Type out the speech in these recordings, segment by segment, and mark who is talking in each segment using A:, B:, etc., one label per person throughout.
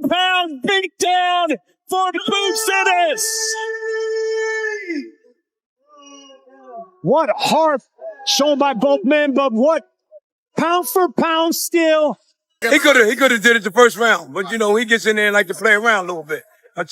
A: Pound beat down for Bozy Ennis. What heart shown by both men, but what pound for pound still.
B: He could have did it the first round, but you know he gets in there and like to play around a little bit.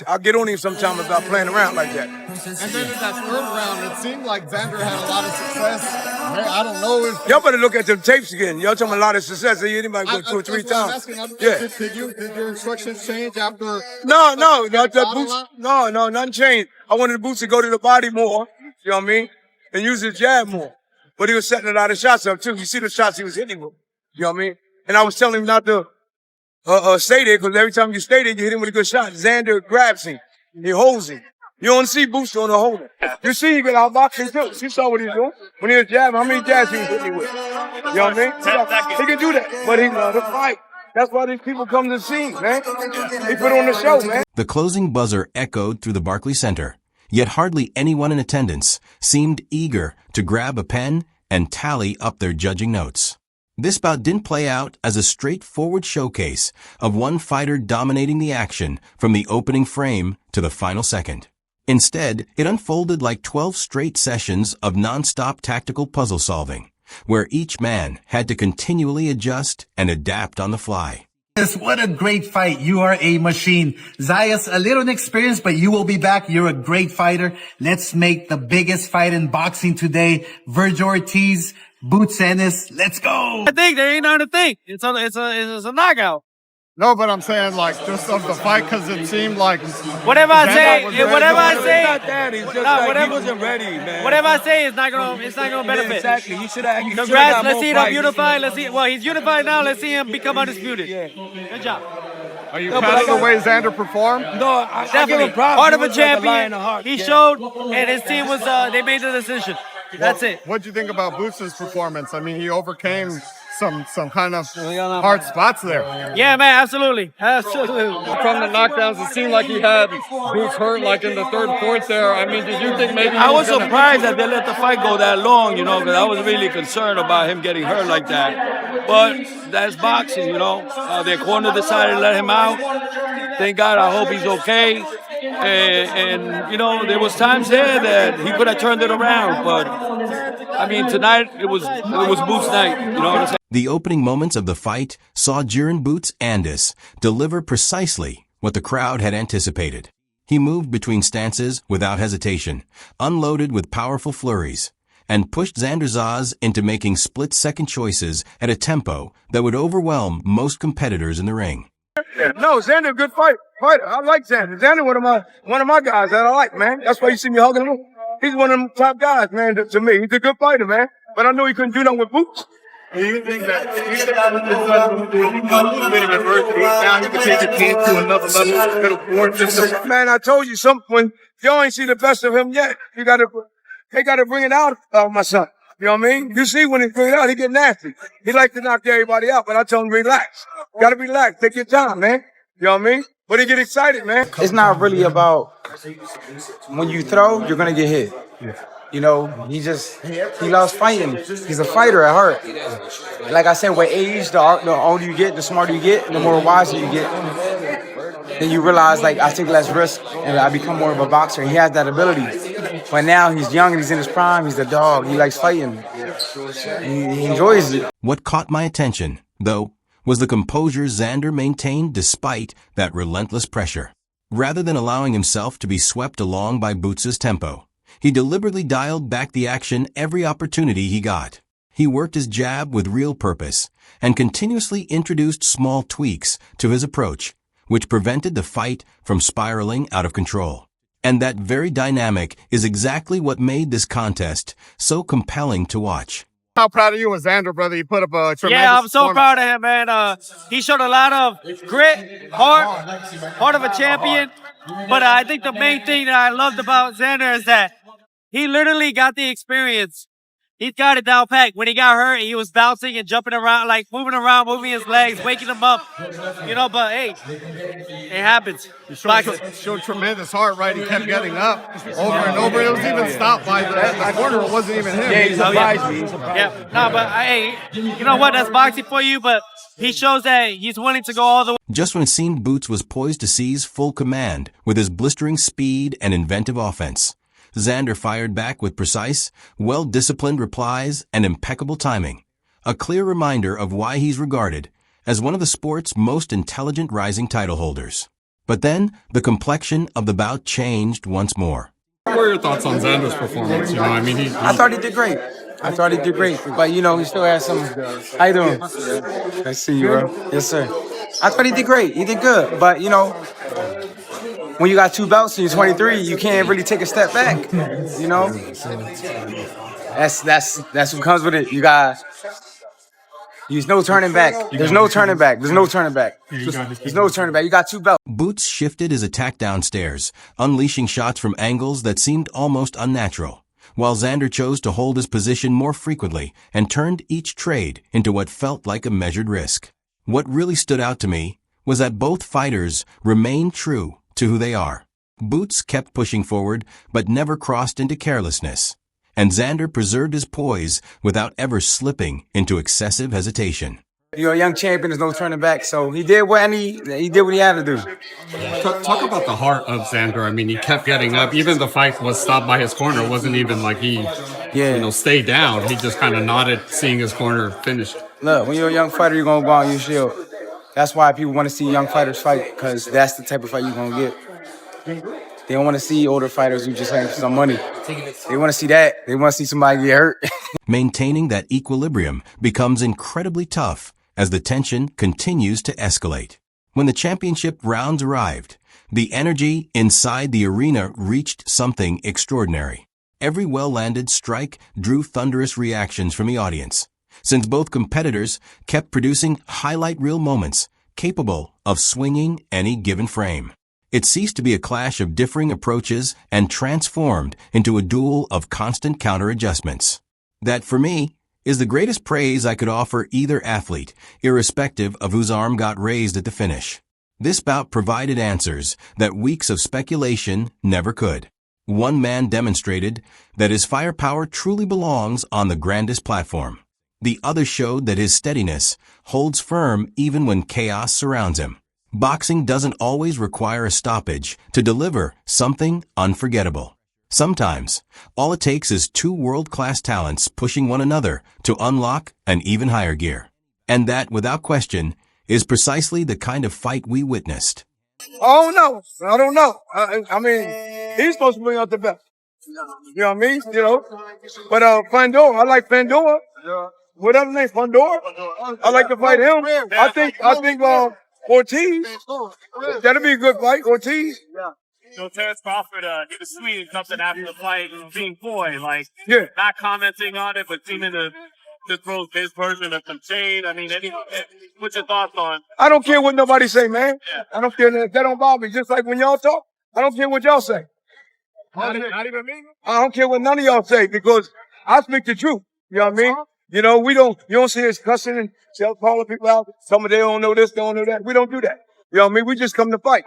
B: I'll get on him sometimes about playing around like that.
C: And then in that third round, it seemed like Xander had a lot of success. I don't know if
B: y'all better look at them tapes again. Y'all talking a lot of success. They hit him like 2 or 3 times.
C: Yeah. Did your instructions change after?
B: No, nothing changed. I wanted the boots to go to the body more. You know what I mean? And use his jab more. But he was setting a lot of shots up too. You see the shots he was hitting with. You know what I mean? And I was telling him not to stay there, because every time you stay there, you hit him with a good shot. Xander grabs him. He holds him. You don't see Boots doing the holding. You see he get outboxing too. You saw what he was doing. When he was jabbing, how many jabs he was hitting with? You know what I mean? He can do that. But he loves to fight. That's why these people come to see him, man. He put on the show, man.
D: The closing buzzer echoed through the Barclays Center, yet hardly anyone in attendance seemed eager to grab a pen and tally up their judging notes. This bout didn't play out as a straightforward showcase of one fighter dominating the action from the opening frame to the final second. Instead, it unfolded like 12 straight sessions of non-stop tactical puzzle solving, where each man had to continually adjust and adapt on the fly.
E: What a great fight. You are a machine. Zayas, a little inexperienced, but you will be back. You're a great fighter. Let's make the biggest fight in boxing today. Vergil Ortiz, Bozy Ennis, let's go.
F: I think there ain't nothing to think. It's a knockout.
C: No, but I'm saying like just of the fight, because it seemed like
F: whatever I say,
B: It's not that. He's just he wasn't ready, man.
F: Whatever I say is not gonna benefit.
B: Yeah, exactly. He should have.
F: Congrats. Let's see him unified. Let's see. Well, he's unified now. Let's see him become undisputed.
B: Yeah.
F: Good job.
C: Are you proud of the way Xander performed?
B: No, I give
F: Definitely.
B: him props.
F: Heart of a
B: He was like a lion
F: champion.
B: of heart.
F: He
B: Yeah.
F: showed, and his team was. They made the decision. That's it.
C: What'd you think about Boots' performance? I mean, he overcame some kind of hard spots there.
F: Yeah, man. Absolutely. Absolutely.
C: From the knockdowns, it seemed like he had Boots hurt like in the third, fourth there. I mean, did you think maybe
G: I was surprised that they let the fight go that long, you know, because I was really concerned about him getting hurt like that. But that's boxing, you know. Their corner decided to let him out. Thank God, I hope he's okay. And you know, there was times there that he could have turned it around. But, I mean, tonight it was Boots' night, you know what I'm saying?
D: The opening moments of the fight saw Jaron Bozy Ennis deliver precisely what the crowd had anticipated. He moved between stances without hesitation, unloaded with powerful flurries, and pushed Xander Zayas into making split-second choices at a tempo that would overwhelm most competitors in the ring.
B: No, Xander, good fighter. I like Xander. Xander, one of my guys that I like, man. That's why you see me hugging him. He's one of them top guys, man. To me, he's a good fighter, man. But I knew he couldn't do nothing with Boots.
C: Do you think that now he can take the team to another level?
B: Man, I told you when y'all ain't see the best of him yet, they gotta bring it out of my son. You know what I mean? You see when he bring it out, he get nasty. He like to knock everybody out, but I tell him relax. Gotta relax. Take your time, man. You know what I mean? But he get excited, man.
H: It's not really about when you throw, you're gonna get hit. You know, he loves fighting. He's a fighter at heart. Like I said, with age, the older you get, the smarter you get, the more wiser you get. Then you realize, like, I take less risk and I become more of a boxer. He has that ability. But now he's young and he's in his prime. He's a dog. He likes fighting. He enjoys it.
D: What caught my attention, though, was the composure Xander maintained despite that relentless pressure. Rather than allowing himself to be swept along by Boots' tempo, he deliberately dialed back the action every opportunity he got. He worked his jab with real purpose and continuously introduced small tweaks to his approach, which prevented the fight from spiraling out of control. And that very dynamic is exactly what made this contest so compelling to watch.
C: How proud of you was Xander, brother? He put up a tremendous
F: Yeah, I'm so proud of him, man. He showed a lot of grit, heart of a champion. But I think the main thing that I loved about Xander is that he literally got the experience. He's got it down packed. When he got hurt, he was bouncing and jumping around, like moving his legs, waking him up. You know, but hey, it happens.
C: He showed tremendous heart, right? He kept getting up over and over. It was even stopped by the corner. It wasn't even him.
B: Yeah, he surprised me.
F: Yeah, no, but hey, you know what? That's boxing for you. But he shows that he's willing to go all the way.
D: Just when it seemed Boots was poised to seize full command with his blistering speed and inventive offense, Xander fired back with precise, well-disciplined replies and impeccable timing, a clear reminder of why he's regarded as one of the sport's most intelligent rising title holders. But then, the complexion of the bout changed once more.
I: What were your thoughts on Xander's performance? You know, I mean,
H: I thought he did great. But, you know, he still has some... How you doing? Nice to see you, bro. Yes, sir. I thought he did great. He did good. But, you know, when you got 2 belts and you're 23, you can't really take a step back, you know? That's what comes with it. You got... There's no turning back. There's no turning back. You got 2 belts.
D: Boots shifted his attack downstairs, unleashing shots from angles that seemed almost unnatural, while Xander chose to hold his position more frequently and turned each trade into what felt like a measured risk. What really stood out to me was that both fighters remained true to who they are. Boots kept pushing forward, but never crossed into carelessness, and Xander preserved his poise without ever slipping into excessive hesitation.
H: You're a young champion, there's no turning back, so he did what he had to do.
I: Talk about the heart of Xander. I mean, he kept getting up. Even the fight was stopped by his corner. It wasn't even like he, stayed down. He just kind of nodded, seeing his corner finish.
H: Look, when you're a young fighter, you're going to go out and use shield. That's why people want to see young fighters fight, because that's the type of fight you're going to get. They don't want to see older fighters who just have some money. They want to see that. They want to see somebody get hurt.
D: Maintaining that equilibrium becomes incredibly tough as the tension continues to escalate. When the championship rounds arrived, the energy inside the arena reached something extraordinary. Every well-landed strike drew thunderous reactions from the audience, since both competitors kept producing highlight reel moments capable of swinging any given frame. It ceased to be a clash of differing approaches and transformed into a duel of constant counter-adjustments. That, for me, is the greatest praise I could offer either athlete, irrespective of whose arm got raised at the finish. This bout provided answers that weeks of speculation never could. One man demonstrated that his firepower truly belongs on the grandest platform. The other showed that his steadiness holds firm even when chaos surrounds him. Boxing doesn't always require a stoppage to deliver something unforgettable. Sometimes, all it takes is 2 world-class talents pushing one another to unlock an even higher gear. And that, without question, is precisely the kind of fight we witnessed.
B: I don't know. I mean, he's supposed to bring out the best. You know what I mean? You know? But Pandora, I like Pandora. Whatever name, Pandora. I like to fight him. I think Ortiz. That'll be a good fight, Ortiz.
J: So Terrence Crawford, he was tweeting something after the fight, being coy, not commenting on it, but seeming to throw his version of some shade. I mean, what's your thoughts on?
B: I don't care what nobody say, man. Yeah. I don't care. That don't bother me. Just like when y'all talk, I don't care what y'all say.
J: Not even me?
B: I don't care what none of y'all say, because I speak the truth. You know what I mean? You know, you don't see us cussing and calling people out. Some of them don't know this, don't know that. We don't do that. You know what I mean? We just come to fight.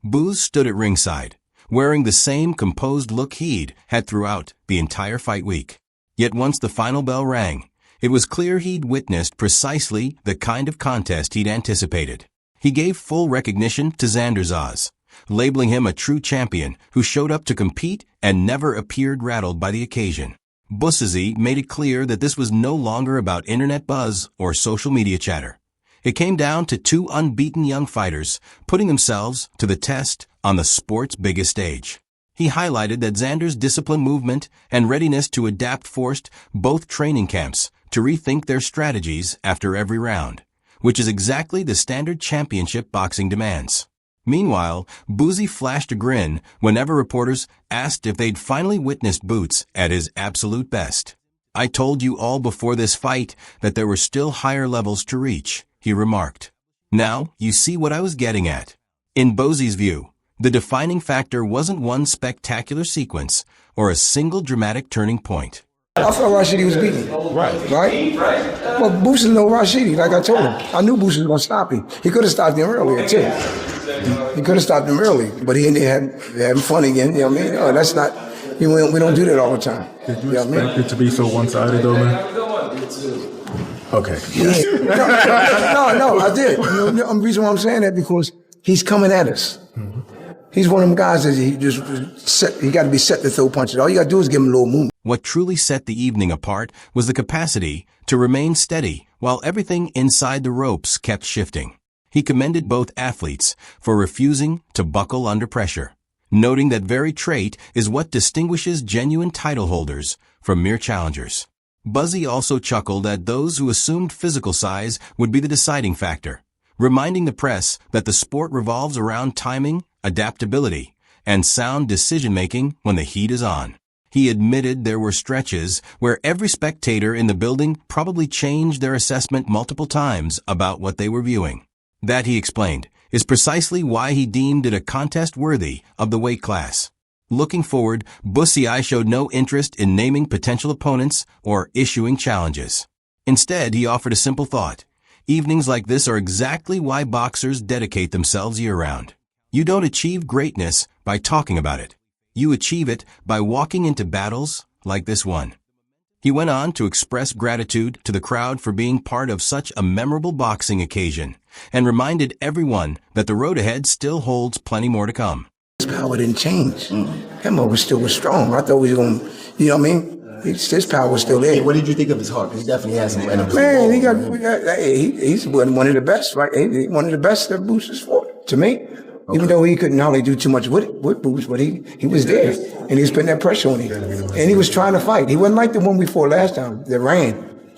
D: Booz stood at ringside, wearing the same composed look he'd had throughout the entire fight week. Yet once the final bell rang, it was clear he'd witnessed precisely the kind of contest he'd anticipated. He gave full recognition to Xander Zayas, labeling him a true champion who showed up to compete and never appeared rattled by the occasion. Bozy made it clear that this was no longer about internet buzz or social media chatter. It came down to 2 unbeaten young fighters putting themselves to the test on the sport's biggest stage. He highlighted that Xander's disciplined movement and readiness to adapt forced both training camps to rethink their strategies after every round, which is exactly the standard championship boxing demands. Meanwhile, Bozy flashed a grin whenever reporters asked if they'd finally witnessed Boots at his absolute best. "I told you all before this fight that there were still higher levels to reach," he remarked. Now, you see what I was getting at. In Bozy's view, the defining factor wasn't one spectacular sequence or a single dramatic turning point.
K: I felt Rashidi was beaten. Right? Well, Boots is no Rashidi, like I told him. I knew Boots was going to stop him. He could have stopped him earlier, too. He could have stopped him early, but he ended up having fun again, you know what I mean? Oh, that's not, we don't do that all the time.
L: Did you expect it to be so one-sided, though, man? Okay.
K: Yeah. No, I did. The reason why I'm saying that because he's coming at us. He's one of them guys that he got to be set to throw punches. All you got to do is give him a little movement.
D: What truly set the evening apart was the capacity to remain steady while everything inside the ropes kept shifting. He commended both athletes for refusing to buckle under pressure, noting that very trait is what distinguishes genuine title holders from mere challengers. Bozy also chuckled at those who assumed physical size would be the deciding factor, reminding the press that the sport revolves around timing, adaptability, and sound decision-making when the heat is on. He admitted there were stretches where every spectator in the building probably changed their assessment multiple times about what they were viewing. That, he explained, is precisely why he deemed it a contest worthy of the weight class. Looking forward, Bozy showed no interest in naming potential opponents or issuing challenges. Instead, he offered a simple thought. Evenings like this are exactly why boxers dedicate themselves year-round. You don't achieve greatness by talking about it. You achieve it by walking into battles like this one. He went on to express gratitude to the crowd for being part of such a memorable boxing occasion and reminded everyone that the road ahead still holds plenty more to come.
K: His power didn't change. Him was still strong. I thought he was going to, you know what I mean? His power was still there.
L: Hey, what did you think of his heart? He definitely has some energy.
K: Man, he's one of the best, right? One of the best that Boots has fought, to me. Okay. Even though he couldn't hardly do too much with Boots, but he was there. And he was putting that pressure on him. And he was trying to fight. He wasn't like the one we fought last time that ran.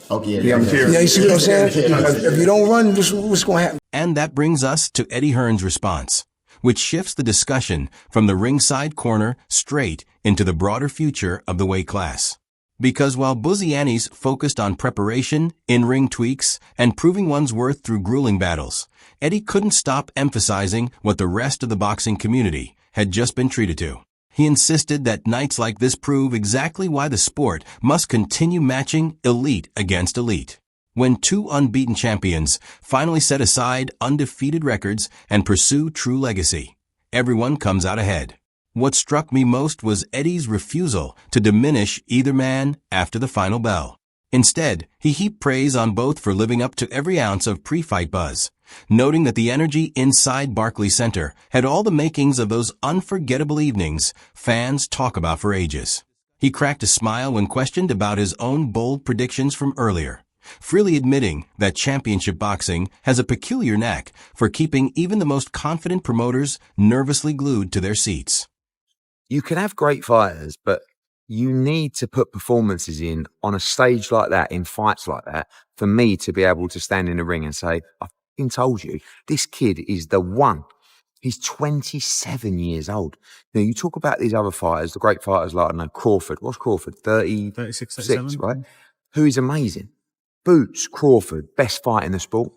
L: Okay,
K: you see what I'm saying? If you don't run, what's going to happen?
D: And that brings us to Eddie Hearn's response, which shifts the discussion from the ringside corner straight into the broader future of the weight class. Because while Bozy Ennis focused on preparation, in-ring tweaks, and proving one's worth through grueling battles, Eddie couldn't stop emphasizing what the rest of the boxing community had just been treated to. He insisted that nights like this prove exactly why the sport must continue matching elite against elite. When two unbeaten champions finally set aside undefeated records and pursue true legacy, everyone comes out ahead. What struck me most was Eddie's refusal to diminish either man after the final bell. Instead, he heaped praise on both for living up to every ounce of pre-fight buzz, noting that the energy inside Barclays Center had all the makings of those unforgettable evenings fans talk about for ages. He cracked a smile when questioned about his own bold predictions from earlier, freely admitting that championship boxing has a peculiar knack for keeping even the most confident promoters nervously glued to their seats.
M: You can have great fighters, but you need to put performances in on a stage like that, in fights like that, for me to be able to stand in the ring and say, I've fucking told you, this kid is the one. He's 27 years old. Now, you talk about these other fighters, the great fighters like, I don't know, Crawford. What's Crawford? 36, 37, right? Who is amazing. Boots, Crawford, best fight in the sport.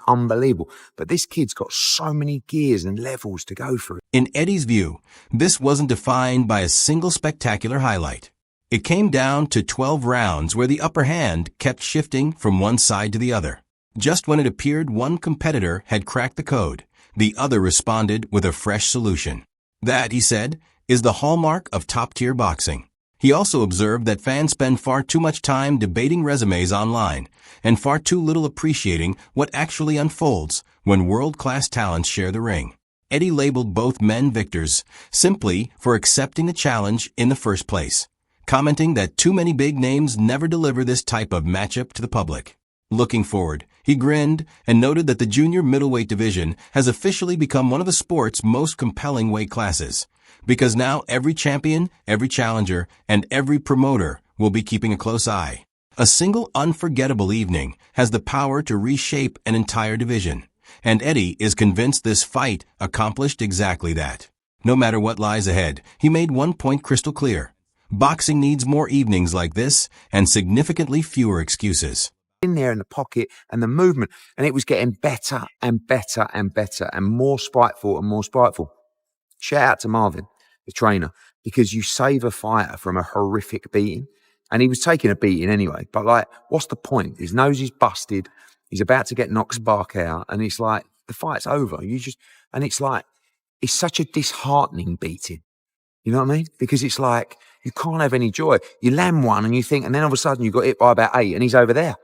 M: Unbelievable. But this kid's got so many gears and levels to go through.
D: In Eddie's view, this wasn't defined by a single spectacular highlight. It came down to 12 rounds where the upper hand kept shifting from one side to the other. Just when it appeared one competitor had cracked the code, the other responded with a fresh solution. That, he said, is the hallmark of top-tier boxing. He also observed that fans spend far too much time debating resumes online and far too little appreciating what actually unfolds when world-class talents share the ring. Eddie labeled both men victors simply for accepting the challenge in the first place, commenting that too many big names never deliver this type of matchup to the public. Looking forward, he grinned and noted that the junior middleweight division has officially become one of the sport's most compelling weight classes, because now every champion, every challenger, and every promoter will be keeping a close eye. A single unforgettable evening has the power to reshape an entire division, and Eddie is convinced this fight accomplished exactly that. No matter what lies ahead, he made one point crystal clear. Boxing needs more evenings like this and significantly fewer excuses.
M: In there in the pocket and the movement, and it was getting better and better and better and more spiteful and more spiteful. Shout out to Marvin, the trainer, because you save a fighter from a horrific beating. And he was taking a beating anyway. But like, what's the point? His nose is busted. He's about to get knocked spark out. And it's like, the fight's over. And it's like, it's such a disheartening beating. You know what I mean? Because it's like, you can't have any joy. You land one and you think, and then all of a sudden you got hit by about 8 and he's over there.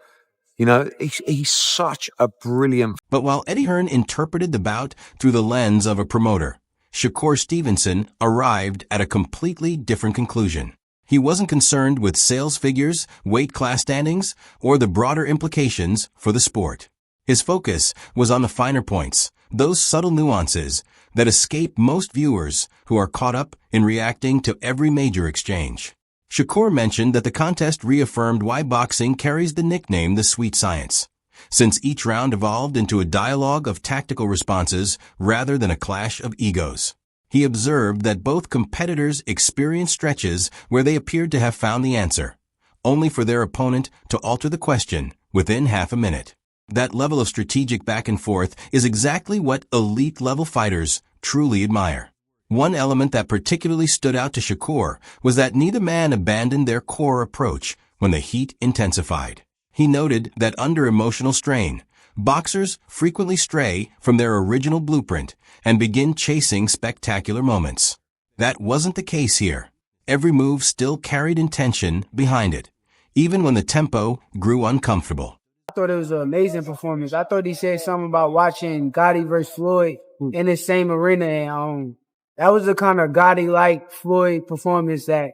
M: You know, he's such a brilliant.
D: But while Eddie Hearn interpreted the bout through the lens of a promoter, Shakur Stevenson arrived at a completely different conclusion. He wasn't concerned with sales figures, weight class standings, or the broader implications for the sport. His focus was on the finer points, those subtle nuances that escape most viewers who are caught up in reacting to every major exchange. Shakur mentioned that the contest reaffirmed why boxing carries the nickname the sweet science, since each round evolved into a dialogue of tactical responses rather than a clash of egos. He observed that both competitors experienced stretches where they appeared to have found the answer, only for their opponent to alter the question within half a minute. That level of strategic back and forth is exactly what elite-level fighters truly admire. One element that particularly stood out to Shakur was that neither man abandoned their core approach when the heat intensified. He noted that under emotional strain, boxers frequently stray from their original blueprint and begin chasing spectacular moments. That wasn't the case here. Every move still carried intention behind it, even when the tempo grew uncomfortable.
N: I thought it was an amazing performance. I thought he said something about watching Gotti versus Floyd in the same arena, and that was the kind of Gotti-like Floyd performance that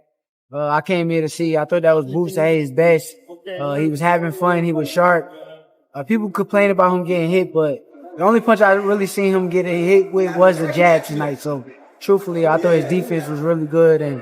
N: I came here to see. I thought that was Boots at his best. He was having fun. He was sharp. People complain about him getting hit, but the only punch I really seen him get hit with was the jab tonight. So, truthfully, I thought his defense was really good, and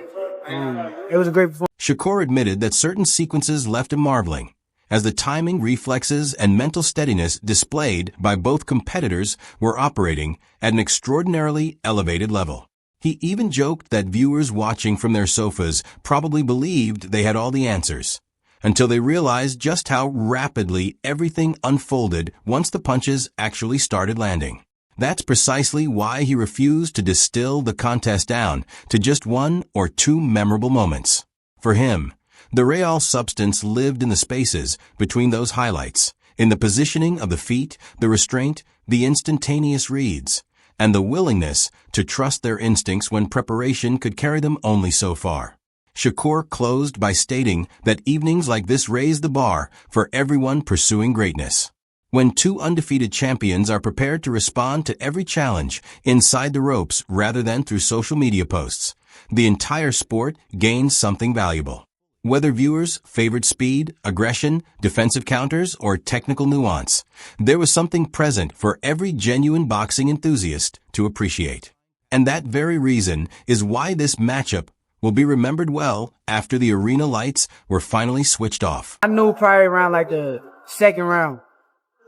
N: it was a great performance.
D: Shakur admitted that certain sequences left him marveling, as the timing, reflexes, and mental steadiness displayed by both competitors were operating at an extraordinarily elevated level. He even joked that viewers watching from their sofas probably believed they had all the answers, until they realized just how rapidly everything unfolded once the punches actually started landing. That's precisely why he refused to distill the contest down to just one or two memorable moments. For him, the real substance lived in the spaces between those highlights, in the positioning of the feet, the restraint, the instantaneous reads, and the willingness to trust their instincts when preparation could carry them only so far. Shakur closed by stating that evenings like this raise the bar for everyone pursuing greatness. When two undefeated champions are prepared to respond to every challenge inside the ropes rather than through social media posts, the entire sport gains something valuable. Whether viewers favored speed, aggression, defensive counters, or technical nuance, there was something present for every genuine boxing enthusiast to appreciate. And that very reason is why this matchup will be remembered well after the arena lights were finally switched off.
N: I knew probably around like the second round,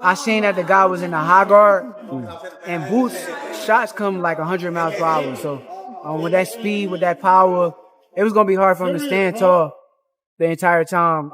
N: I seen that the guy was in the high guard, and Boots shots come like 100 miles per hour. So with that speed, with that power, it was going to be hard for him to stand tall the entire time.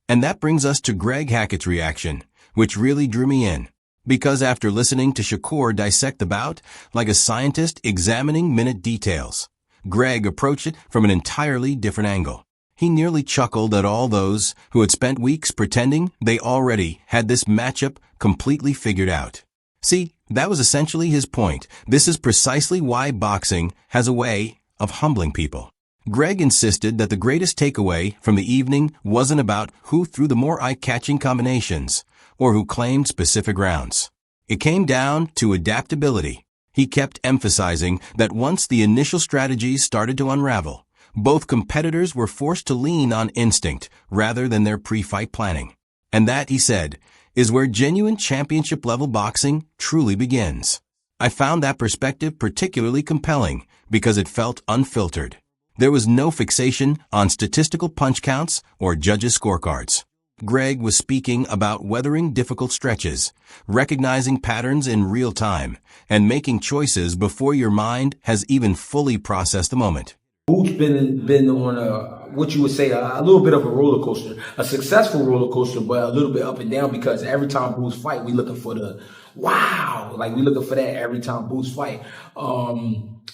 D: And that brings us to Greg Hackett's reaction, which really drew me in. Because after listening to Shakur dissect the bout like a scientist examining minute details, Greg approached it from an entirely different angle. He nearly chuckled at all those who had spent weeks pretending they already had this matchup completely figured out. See, that was essentially his point. This is precisely why boxing has a way of humbling people. Greg insisted that the greatest takeaway from the evening wasn't about who threw the more eye-catching combinations or who claimed specific rounds. It came down to adaptability. He kept emphasizing that once the initial strategies started to unravel, both competitors were forced to lean on instinct rather than their pre-fight planning. And that, he said, is where genuine championship-level boxing truly begins. I found that perspective particularly compelling because it felt unfiltered. There was no fixation on statistical punch counts or judges' scorecards. Greg was speaking about weathering difficult stretches, recognizing patterns in real time, and making choices before your mind has even fully processed the moment.
O: Boots been on what you would say a little bit of a roller coaster, a successful roller coaster, but a little bit up and down because every time Boots fight, we looking for the wow, like we looking for that every time Boots fight.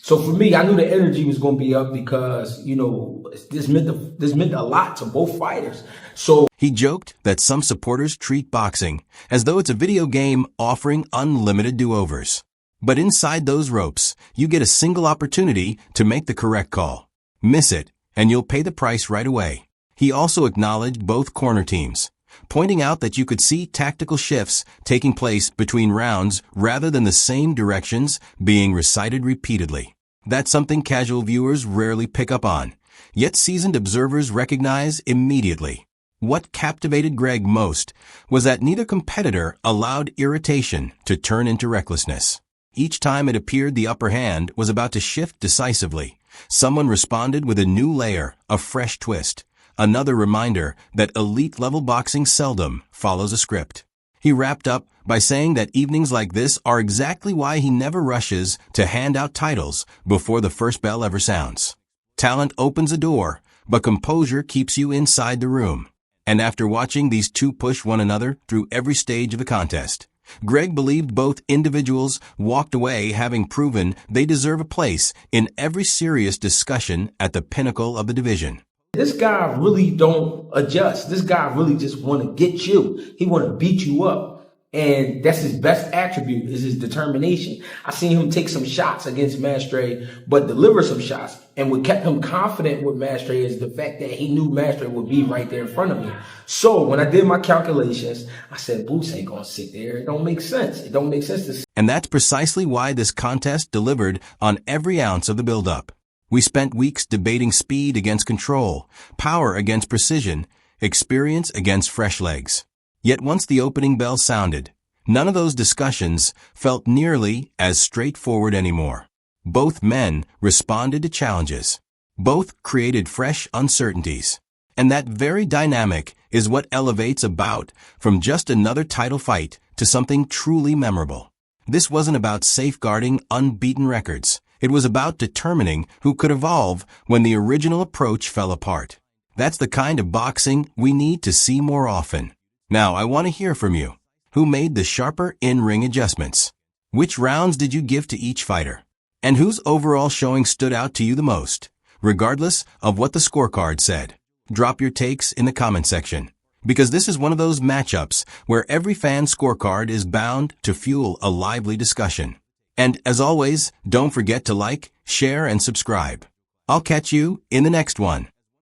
O: So for me, I knew the energy was going to be up because this meant a lot to both fighters. So
D: he joked that some supporters treat boxing as though it's a video game offering unlimited do-overs. But inside those ropes, you get a single opportunity to make the correct call. Miss it, and you'll pay the price right away. He also acknowledged both corner teams, pointing out that you could see tactical shifts taking place between rounds rather than the same directions being recited repeatedly. That's something casual viewers rarely pick up on, yet seasoned observers recognize immediately. What captivated Greg most was that neither competitor allowed irritation to turn into recklessness. Each time it appeared the upper hand was about to shift decisively, someone responded with a new layer, a fresh twist, another reminder that elite-level boxing seldom follows a script. He wrapped up by saying that evenings like this are exactly why he never rushes to hand out titles before the first bell ever sounds. Talent opens a door, but composure keeps you inside the room. And after watching these two push one another through every stage of the contest, Greg believed both individuals walked away having proven they deserve a place in every serious discussion at the pinnacle of the division.
O: This guy really don't adjust. This guy really just want to get you. He want to beat you up. And that's his best attribute, is his determination. I seen him take some shots against Mastre, but deliver some shots. And what kept him confident with Mastre is the fact that he knew Mastre would be right there in front of him. So when I did my calculations, I said, Boots ain't going to sit there. It don't make sense. It don't make sense to sit.
D: And that's precisely why this contest delivered on every ounce of the build-up. We spent weeks debating speed against control, power against precision, experience against fresh legs. Yet once the opening bell sounded, none of those discussions felt nearly as straightforward anymore. Both men responded to challenges. Both created fresh uncertainties. And that very dynamic is what elevates a bout from just another title fight to something truly memorable. This wasn't about safeguarding unbeaten records. It was about determining who could evolve when the original approach fell apart. That's the kind of boxing we need to see more often. Now, I want to hear from you. Who made the sharper in-ring adjustments? Which rounds did you give to each fighter? And whose overall showing stood out to you the most, regardless of what the scorecard said? Drop your takes in the comment section, because this is one of those matchups where every fan's scorecard is bound to fuel a lively discussion. And as always, don't forget to like, share, and subscribe. I'll catch you in the next one.